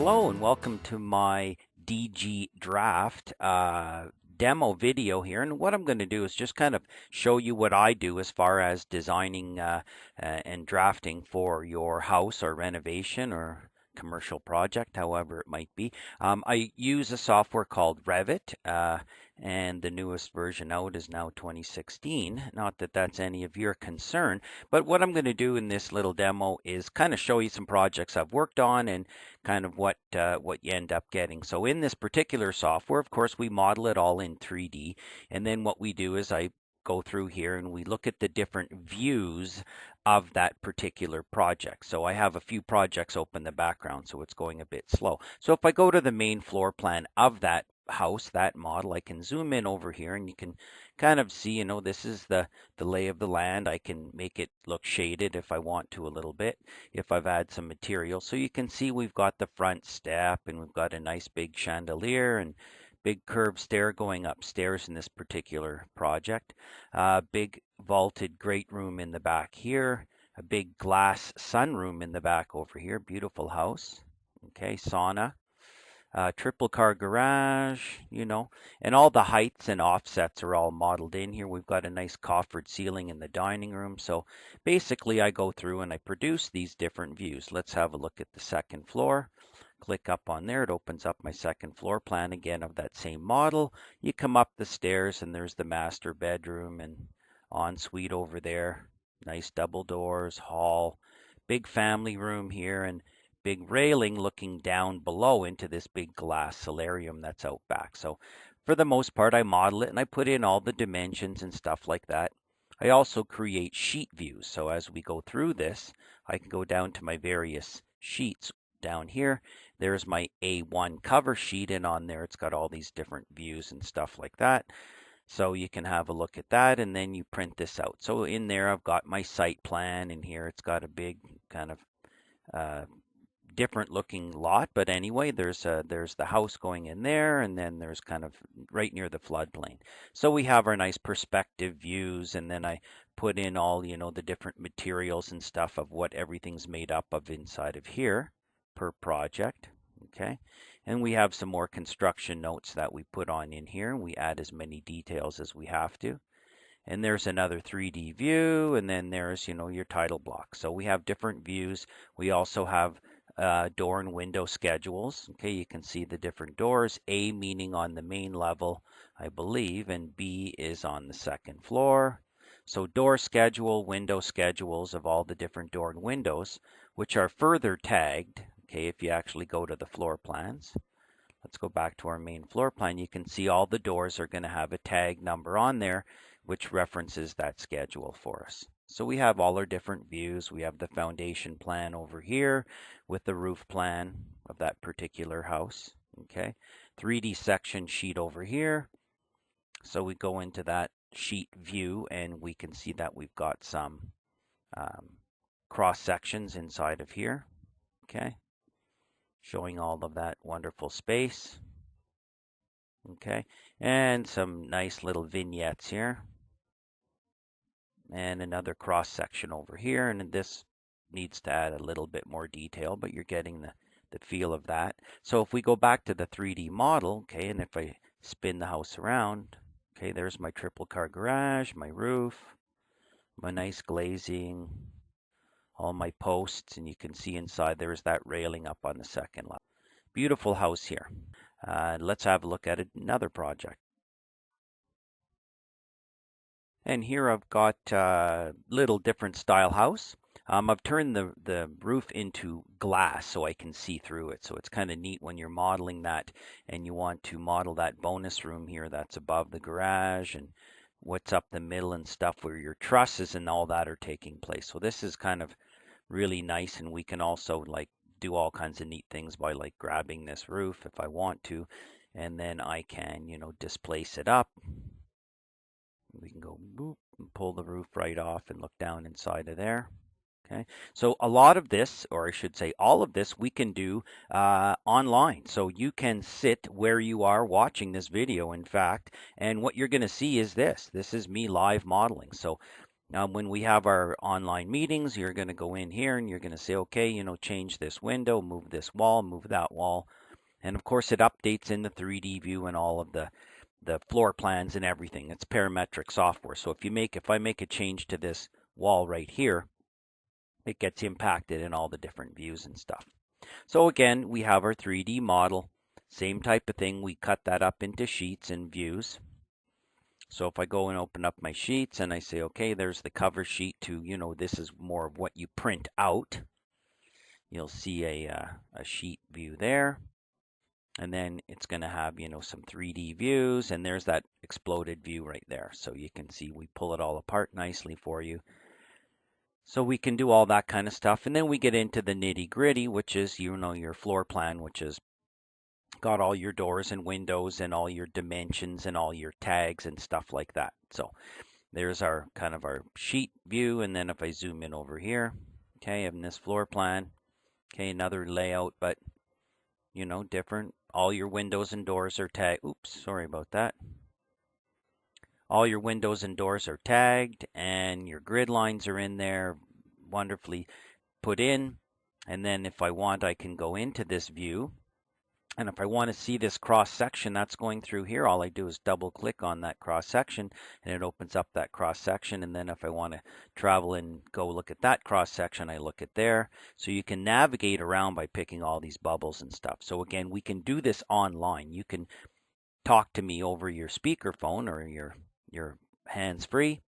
Hello and welcome to my DG draft demo video here. And what I'm going to do is just kind of show you what I do as far as designing and drafting for your house or renovation or commercial project, however it might be. I use a software called REVIT, and the newest version out is now 2016. Not that that's any of your concern, but what I'm going to do in this little demo is kind of show you some projects I've worked on and kind of what you end up getting. So in this particular software, of course, we model it all in 3D, and then what we do is I go through here and we look at the different views of that particular project. So I have a few projects open in the background, so it's going a bit slow. So if I go to the main floor plan of that house, that model, I can zoom in over here and you can kind of see, this is the lay of the land. I can make it look shaded if I want to a little bit, if I've added some material. So you can see we've got the front step and we've got a nice big chandelier and big curved stair going upstairs in this particular project. Big vaulted great room in the back here. A big glass sunroom in the back over here. Beautiful house. Okay, sauna. Triple car garage, and all the heights and offsets are all modeled in here. We've got a nice coffered ceiling in the dining room. So basically I go through and I produce these different views. Let's have a look at the second floor. Click up on there. It opens up my second floor plan again of that same model. You come up the stairs and there's the master bedroom and ensuite over there. Nice double doors, hall, big family room here, and big railing looking down below into this big glass solarium that's out back. So for the most part, I model it and I put in all the dimensions and stuff like that. I also create sheet views. So as we go through this, I can go down to my various sheets down here. There's my A1 cover sheet, and on there it's got all these different views and stuff like that. So you can have a look at that and then you print this out. So in there I've got my site plan, and here it's got a big kind of different looking lot, but anyway, there's the house going in there, and then there's kind of right near the floodplain. So we have our nice perspective views, and then I put in all the different materials and stuff of what everything's made up of inside of here per project. Okay, and we have some more construction notes that we put on in here, and we add as many details as we have to. And there's another 3D view, and then there's your title block. So we have different views. We also have door and window schedules. Okay, you can see the different doors, A meaning on the main level, I believe, and B is on the second floor. So door schedule, window schedules of all the different door and windows, which are further tagged, okay, if you actually go to the floor plans. Let's go back to our main floor plan. You can see all the doors are going to have a tag number on there, which references that schedule for us. So we have all our different views. We have the foundation plan over here with the roof plan of that particular house. Okay, 3D section sheet over here. So we go into that sheet view and we can see that we've got some cross sections inside of here. Okay, showing all of that wonderful space. Okay, and some nice little vignettes here. And another cross section over here, and this needs to add a little bit more detail, but you're getting the feel of that. So if we go back to the 3D model, okay, and if I spin the house around, okay, there's my triple car garage, my roof, my nice glazing, all my posts, and you can see inside there's that railing up on the second level. Beautiful house here. Let's have a look at another project. And here I've got a little different style house. I've turned the roof into glass so I can see through it. So it's kind of neat when you're modeling that and you want to model that bonus room here that's above the garage and what's up the middle and stuff where your trusses and all that are taking place. So this is kind of really nice, and we can also do all kinds of neat things by grabbing this roof if I want to, and then I can displace it up. We can go boop and pull the roof right off and look down inside of there. Okay, so a lot of this, or I should say all of this, we can do online. So you can sit where you are watching this video, in fact, and what you're going to see is this. This is me live modeling. So Now, when we have our online meetings, you're going to go in here and you're going to say, okay, change this window, move this wall, move that wall. And of course, it updates in the 3D view and all of the floor plans and everything. It's parametric software. So if I make a change to this wall right here, it gets impacted in all the different views and stuff. So again, we have our 3D model. Same type of thing. We cut that up into sheets and views. So if I go and open up my sheets and I say, okay, there's the cover sheet to, this is more of what you print out. You'll see a sheet view there. And then it's going to have, some 3D views. And there's that exploded view right there. So you can see we pull it all apart nicely for you. So we can do all that kind of stuff. And then we get into the nitty gritty, which is, your floor plan, which is got all your doors and windows and all your dimensions and all your tags and stuff like that. So there's our kind of our sheet view. And then if I zoom in over here, okay, in this floor plan, okay, another layout, but different. All your windows and doors are tagged. Oops, sorry about that. All your windows and doors are tagged and your grid lines are in there, wonderfully put in. And then if I want, I can go into this view. And if I want to see this cross section that's going through here, all I do is double click on that cross section and it opens up that cross section. And then if I want to travel and go look at that cross section, I look at there. So you can navigate around by picking all these bubbles and stuff. So again, we can do this online. You can talk to me over your speakerphone or your hands-free,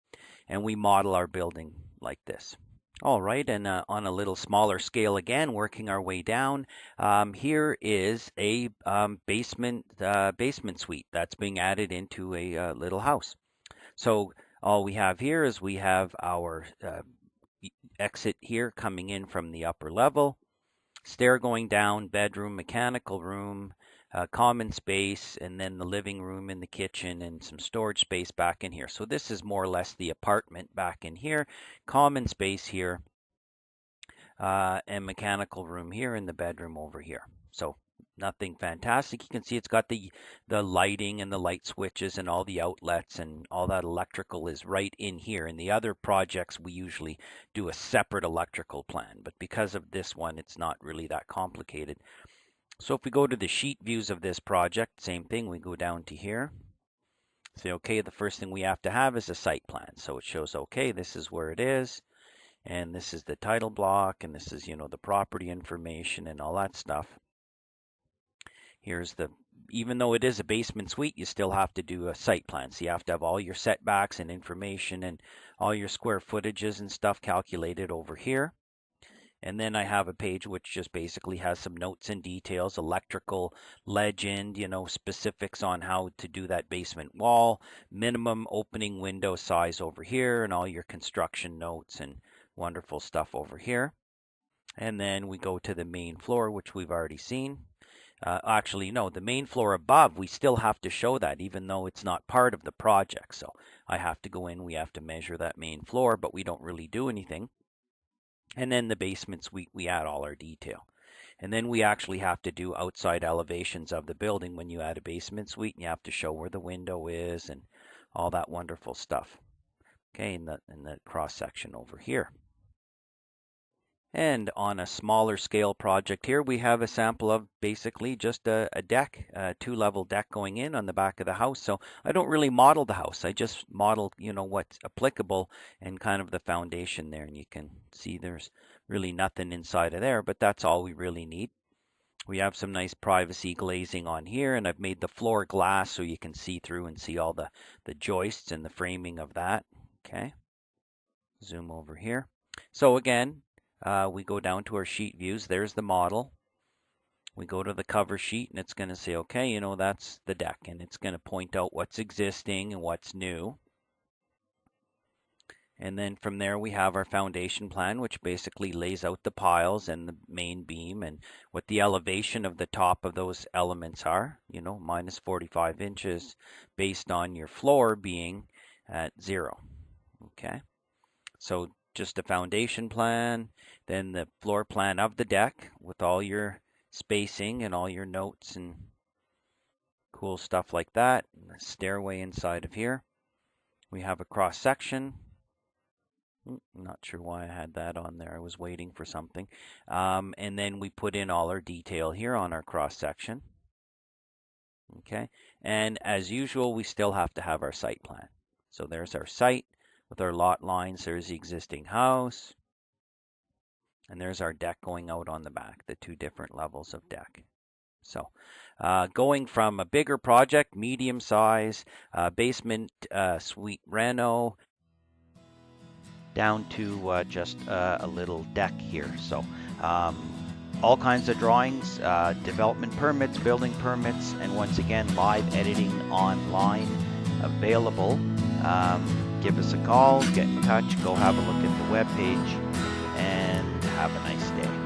and we model our building like this. All right, and on a little smaller scale again, working our way down, here is a basement suite that's being added into a little house. So all we have here is we have our exit here coming in from the upper level, stair going down, bedroom, mechanical room, common space, and then the living room and the kitchen and some storage space back in here. So this is more or less the apartment back in here, common space here, and mechanical room here and the bedroom over here. So nothing fantastic. You can see it's got the lighting and the light switches and all the outlets and all that electrical is right in here. In the other projects, we usually do a separate electrical plan, but because of this one, it's not really that complicated. So if we go to the sheet views of this project, same thing, we go down to here. Say, okay, the first thing we have to have is a site plan. So it shows, okay, this is where it is. And this is the title block. And this is, the property information and all that stuff. Here's even though it is a basement suite, you still have to do a site plan. So you have to have all your setbacks and information and all your square footages and stuff calculated over here. And then I have a page which just basically has some notes and details, electrical legend, specifics on how to do that basement wall, minimum opening window size over here, and all your construction notes and wonderful stuff over here. And then we go to the main floor, which we've already seen. Actually, no, the main floor above, we still have to show that even though it's not part of the project. So I have to go in, we have to measure that main floor, but we don't really do anything. And then the basement suite, we add all our detail. And then we actually have to do outside elevations of the building when you add a basement suite, and you have to show where the window is and all that wonderful stuff. Okay, in the cross section over here. And on a smaller scale project here, we have a sample of basically just a deck, a 2-level deck going in on the back of the house. So I don't really model the house. I just model, what's applicable and kind of the foundation there. And you can see there's really nothing inside of there, but that's all we really need. We have some nice privacy glazing on here, and I've made the floor glass so you can see through and see all the joists and the framing of that. Okay, zoom over here. So again, we go down to our sheet views. There's the model. We go to the cover sheet and it's going to say, okay, that's the deck. And it's going to point out what's existing and what's new. And then from there we have our foundation plan, which basically lays out the piles and the main beam and what the elevation of the top of those elements are, minus 45 inches based on your floor being at 0. Okay. So just a foundation plan, then the floor plan of the deck with all your spacing and all your notes and cool stuff like that. And the stairway inside of here. We have a cross section. Not sure why I had that on there. I was waiting for something. And then we put in all our detail here on our cross section. Okay. And as usual, we still have to have our site plan. So there's our site with our lot lines. There's the existing house. And there's our deck going out on the back, the two different levels of deck. So going from a bigger project, medium size, basement suite reno, down to just a little deck here. So all kinds of drawings, development permits, building permits, and once again, live editing online available. Give us a call, get in touch, go have a look at the webpage, and have a nice day.